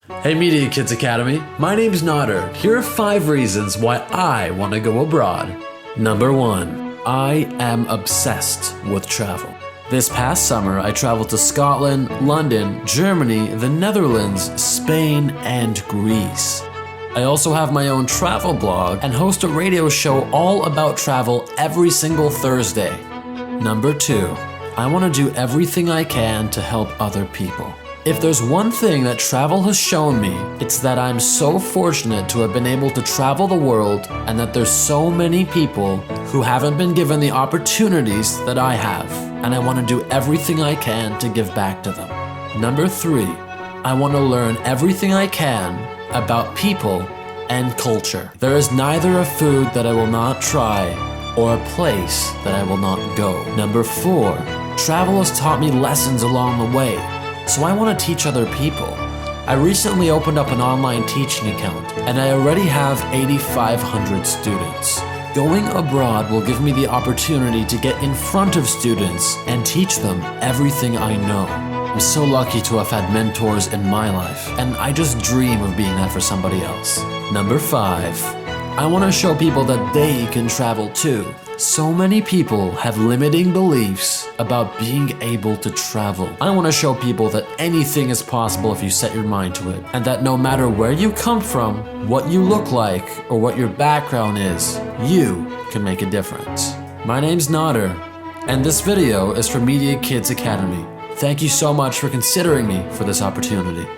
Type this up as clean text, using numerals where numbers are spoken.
Hey MediaKids Academy, my name's Nader. Here are 5 reasons why I want to go abroad. Number 1, I am obsessed with travel. This past summer, I traveled to Scotland, London, Germany, the Netherlands, Spain, and Greece. I also have my own travel blog and host a radio show all about travel every single Thursday. Number 2, I want to do everything I can to help other people. If there's one thing that travel has shown me, it's that I'm so fortunate to have been able to travel the world and that there's so many people who haven't been given the opportunities that I have, and I want to do everything I can to give back to them. Number 3, I want to learn everything I can about people and culture. There is neither a food that I will not try or a place that I will not go. Number 4, travel has taught me lessons along the way. So I want to teach other people. I recently opened up an online teaching account and I already have 8,500 students. Going abroad will give me the opportunity to get in front of students and teach them everything I know. I'm so lucky to have had mentors in my life, and I just dream of being that for somebody else. Number 5, I want to show people that they can travel too. So many people have limiting beliefs about being able to travel. I want to show people that anything is possible if you set your mind to it, and that no matter where you come from, what you look like, or what your background is, you can make a difference. My name's Nader, and this video is for MediaKids Academy. Thank you so much for considering me for this opportunity.